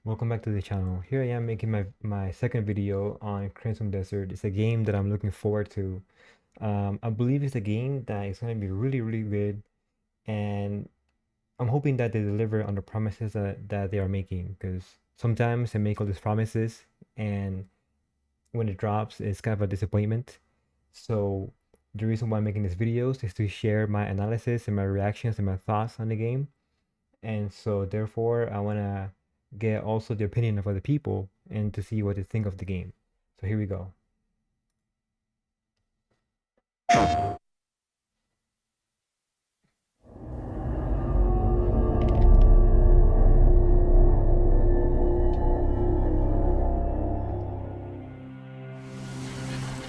Welcome back to the channel. Here I am making my second video on Crimson Desert. It's a game that I'm looking forward to. I believe it's a game that is going to be really good, and I'm hoping that they deliver on the promises that they are making, because sometimes they make all these promises and when it drops it's kind of a disappointment. So the reason why I'm making these videos is to share my analysis and my reactions and my thoughts on the game, and so therefore I want to get also the opinion of other people and to see what they think of the game. So here we go.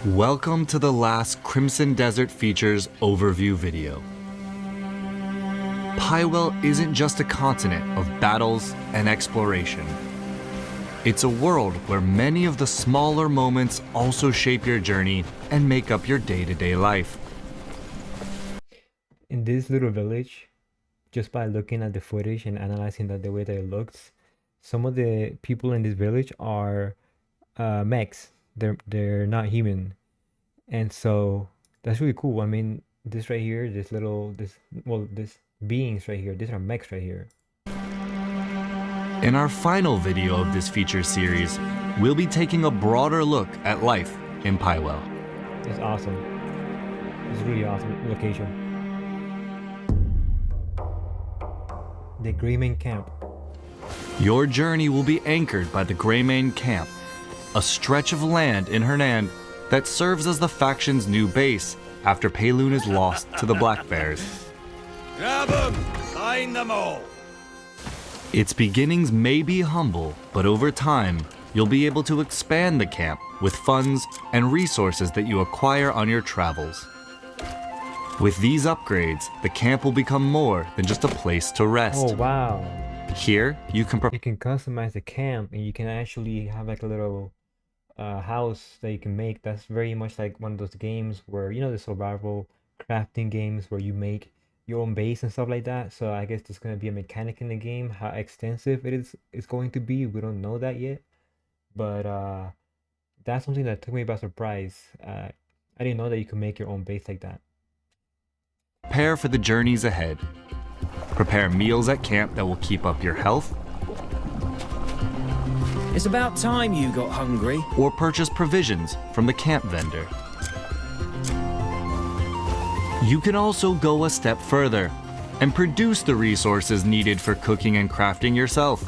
Welcome to the last Crimson Desert Features overview video. Pywell isn't just a continent of battles and exploration. It's a world where many of the smaller moments also shape your journey and make up your day-to-day life. In this little village, just by looking at the footage and analyzing the way that it looks, some of the people in this village are mechs. They're not human, and so that's really cool. I mean, this right here, this beings right here, these are mechs right here. In our final video of this feature series, we'll be taking a broader look at life in Pywell. It's awesome. It's a really awesome location. The Greymane Camp. Your journey will be anchored by the Greymane Camp, a stretch of land in Hernand that serves as the faction's new base after Payloon is lost to the Black Bears. Grab them! Find them all! Its beginnings may be humble, but over time, you'll be able to expand the camp with funds and resources that you acquire on your travels. With these upgrades, the camp will become more than just a place to rest. Oh wow. Here, you can You can customize the camp and you can actually have like a little house that you can make. That's very much like one of those games where, you know, the survival crafting games where you make your own base and stuff like that. So I guess there's going to be a mechanic in the game. How extensive it's going to be, we don't know that yet. But that's something that took me by surprise. I didn't know that you could make your own base like that. prepare for the journeys ahead. Prepare meals at camp that will keep up your health, It's about time you got hungry. or purchase provisions from the camp vendor. You can also go a step further and produce the resources needed for cooking and crafting yourself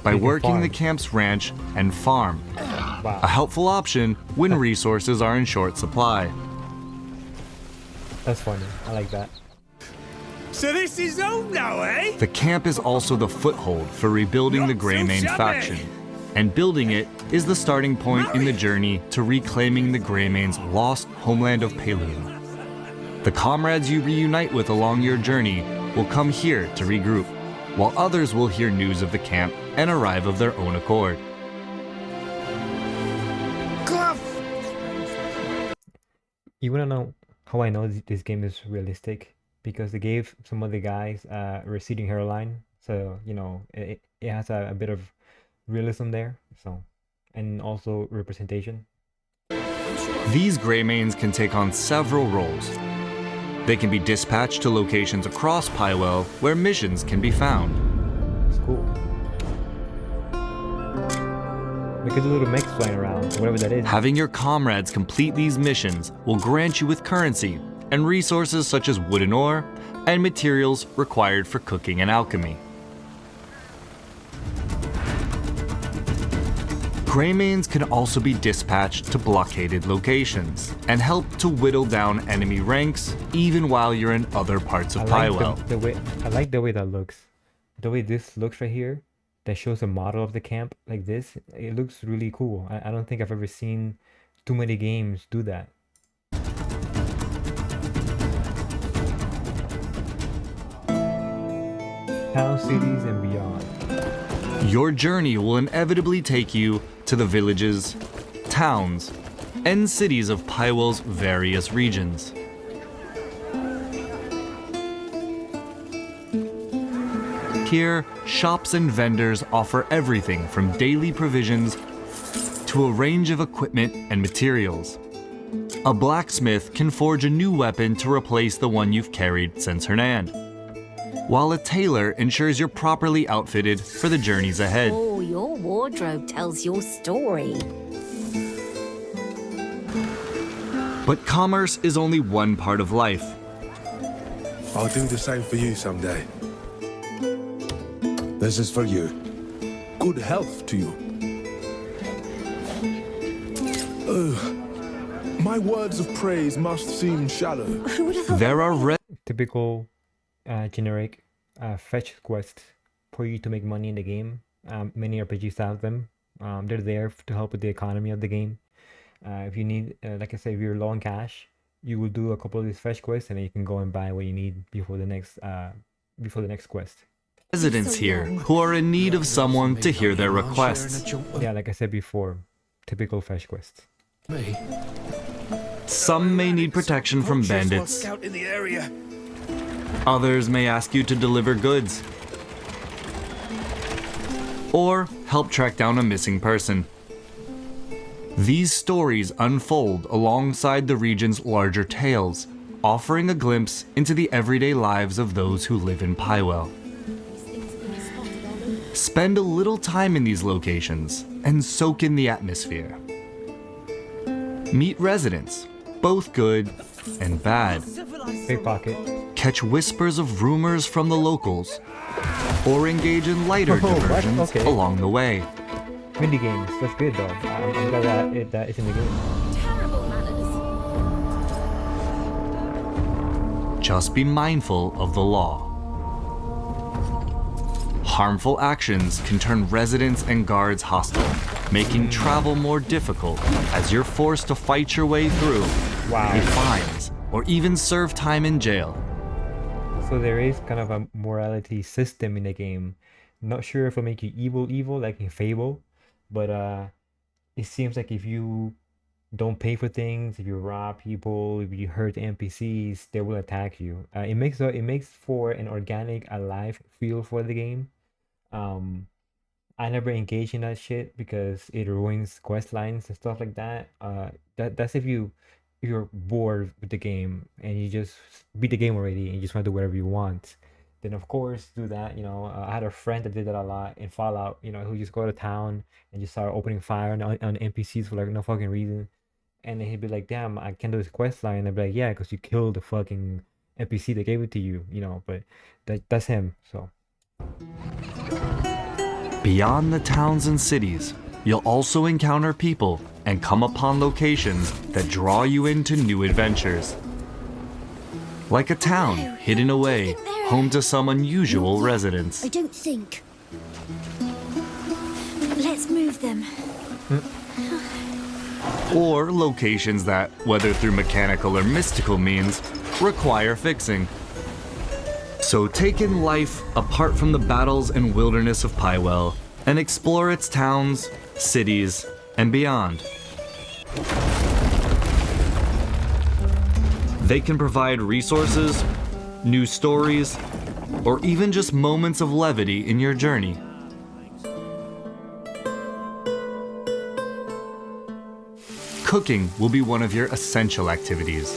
by You can working the farm. camp's ranch and farm, a Wow, helpful option when resources are in short supply. that's funny. I like that. So this is home now, eh? The camp is also the foothold for rebuilding the Not so Greymane shabby. faction, and building it is the starting point in the journey to reclaiming the Greymane's lost homeland of Payloon. The comrades you reunite with along your journey will come here to regroup, while others will hear news of the camp and arrive of their own accord. Clough! You wanna know how I know this game is realistic? Because they gave some of the guys receding hairline, so you know it has a bit of realism there. So, and also representation. These Greymanes can take on several roles. They can be dispatched to locations across Pywell where missions can be found. It's cool. Look at the little mechs flying around, or whatever that is. Having your comrades complete these missions will grant you with currency and resources such as wood and ore, and materials required for cooking and alchemy. Greymanes can also be dispatched to blockaded locations and help to whittle down enemy ranks even while you're in other parts of Pywell. The way I like the way that looks. The way this looks right here, that shows a model of the camp like this. It looks really cool. I don't think I've ever seen too many games do that. Town, cities, and beyond. Your journey will inevitably take you to the villages, towns, and cities of Pywell's various regions. Here, shops and vendors offer everything from daily provisions to a range of equipment and materials. A blacksmith can forge a new weapon to replace the one you've carried since Hernand, while a tailor ensures you're properly outfitted for the journeys ahead. Oh, your wardrobe tells your story. But commerce is only one part of life. I'll do the same for you someday. This is for you. Good health to you. My words of praise must seem shallow. Who would have thought? There are Typical generic fetch quests for you to make money in the game. Many RPGs have them. They're there to help with the economy of the game. If you need, like I said, if you're low on cash, you will do a couple of these fetch quests, and then you can go and buy what you need before the next quest. residents here who are in need of someone to hear their requests. Yeah, like I said before, typical fetch quests. Some may need protection from bandits. Scout in the area. Others may ask you to deliver goods or help track down a missing person. These stories unfold alongside the region's larger tales, offering a glimpse into the everyday lives of those who live in Pywell. Spend a little time in these locations and soak in the atmosphere. Meet residents, both good and bad. Pickpocket. Catch whispers of rumors from the locals, or engage in lighter Oh, what? diversions Okay. along the way. Indie games, that's good though. I'm glad that it's in the game. Terrible manners. Just be mindful of the law. Harmful actions can turn residents and guards hostile, making travel more difficult as you're forced to fight your way through, Wow. pay fines, or even serve time in jail. So there is kind of a morality system in the game. Not sure if it'll make you evil like in Fable, but it seems like if you don't pay for things, if you rob people, if you hurt NPCs, they will attack you. It makes for an organic, alive feel for the game. I never engage in that shit because it ruins quest lines and stuff like that. That's if you're bored with the game and you just beat the game already and you just want to do whatever you want. Then of course do that. I had a friend that did that a lot in Fallout. Who just go to town and just start opening fire on NPCs for like no fucking reason. And then he'd be like, "Damn, I can't do this quest line." And I'd be like, "Yeah, because you killed the fucking NPC that gave it to you." But that's him. So Beyond the towns and cities, you'll also encounter people and come upon locations that draw you into new adventures. Like a town hidden away, home to some unusual residents. I don't think. Let's move them. Or locations that, whether through mechanical or mystical means, require fixing. So take in life apart from the battles and wilderness of Pywell and explore its towns, cities, and beyond. They can provide resources, new stories, or even just moments of levity in your journey. Cooking will be one of your essential activities.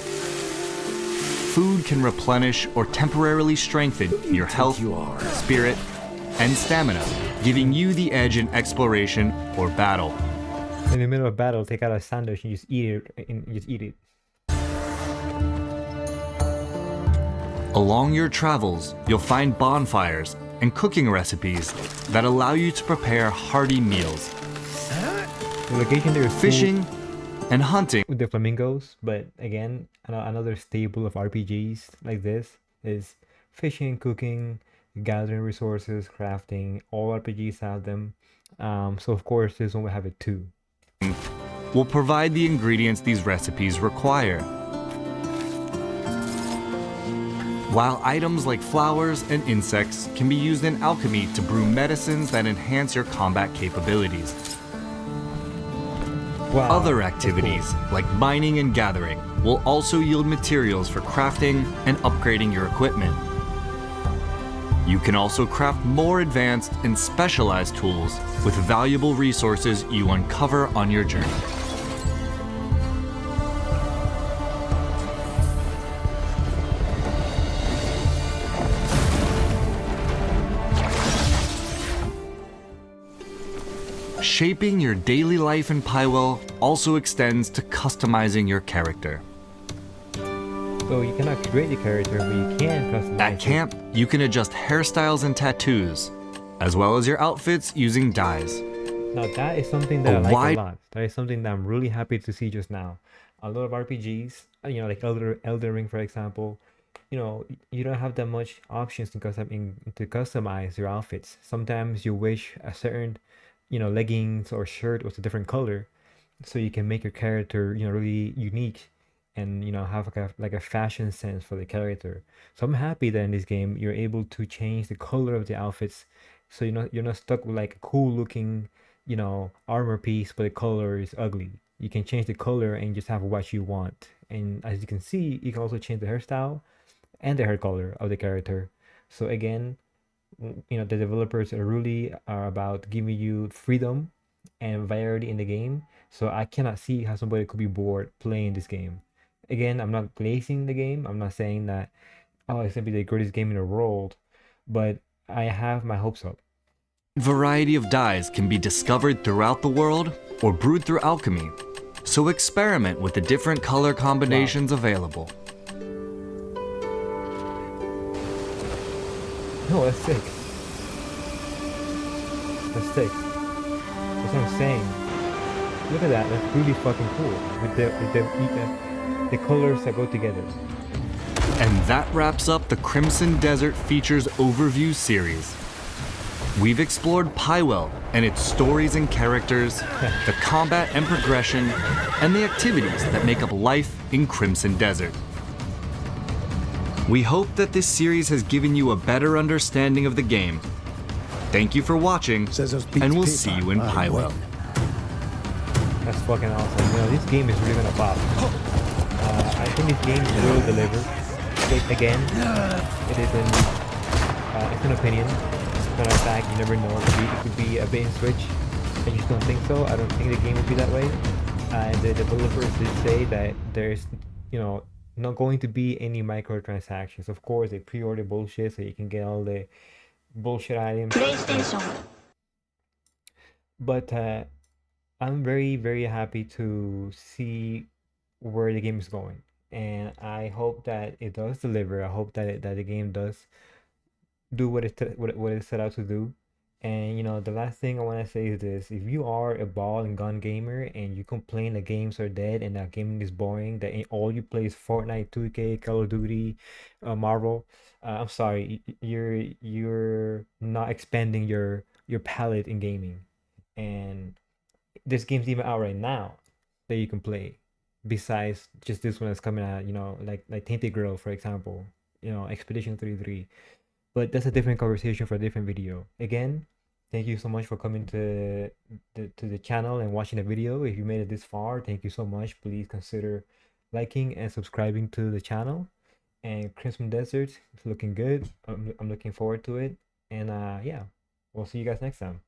Food can replenish or temporarily strengthen your health, spirit, and stamina, giving you the edge in exploration or battle. in the middle of battle, take out a sandwich and just eat it. And just eat it. Along your travels, you'll find bonfires and cooking recipes that allow you to prepare hearty meals. The location there is cool Fishing and hunting with the flamingos, but again, another staple of RPGs like this is fishing, cooking, gathering resources, crafting. All RPGs have them. So of course, this one will have it too. will provide the ingredients these recipes require. While items like flowers and insects can be used in alchemy to brew medicines that enhance your combat capabilities. Wow, Other that's activities, like mining and gathering, will also yield materials for crafting and upgrading your equipment. You can also craft more advanced and specialized tools with valuable resources you uncover on your journey. Shaping your daily life in Pywell also extends to customizing your character. So you cannot create the character, but you can customize At it. camp, you can adjust hairstyles and tattoos, as well as your outfits using dyes. Now that is something that A I like wide- a lot. That is something that I'm really happy to see just now. A lot of RPGs, like Elden Ring, for example, you don't have that much options to customize your outfits. Sometimes you wish a certain, leggings or shirt was a different color, so you can make your character, really unique, and have like a fashion sense for the character. So I'm happy that in this game you're able to change the color of the outfits, so you're not stuck with like a cool looking, armor piece, but the color is ugly. You can change the color and just have what you want. And as you can see, you can also change the hairstyle and the hair color of the character. So again, the developers are about giving you freedom and variety in the game. So I cannot see how somebody could be bored playing this game. Again, I'm not glazing the game. I'm not saying that, oh, it's gonna be the greatest game in the world, but I have my hopes up. Variety of dyes can be discovered throughout the world or brewed through alchemy, so experiment with the different color combinations available. No, that's sick. That's sick. That's what I'm saying. Look at that. That's really fucking cool. With the colors that go together. And that wraps up the Crimson Desert Features Overview series. We've explored Pywell and its stories and characters, the combat and progression, and the activities that make up life in Crimson Desert. We hope that this series has given you a better understanding of the game. Thank you for watching, and we'll see you in Pywell. That's fucking awesome. This game is really gonna pop. I think this game will deliver. Again, it's an opinion. It's not a fact. You never know. It could be a bait and switch. I just don't think so. I don't think the game will be that way. And the developers did say that there's, not going to be any microtransactions. Of course, they pre-order bullshit so you can get all the bullshit items. But I'm very, very happy to see where the game is going, and I hope that it does deliver. I hope that the game does do what it set out to do. And the last thing I want to say is this: if you are a ball and gun gamer and you complain that games are dead and that gaming is boring, that all you play is Fortnite, 2K, Call of Duty, Marvel, I'm sorry, you're not expanding your palette in gaming. And there's games even out right now that you can play besides just this one that's coming out, like Tainted Grail, for example, Expedition 33. But that's a different conversation for a different video. Again, thank you so much for coming to the channel and watching the video. If you made it this far, thank you so much. Please consider liking and subscribing to the channel. And Crimson Desert is looking good. I'm looking forward to it. And yeah, we'll see you guys next time.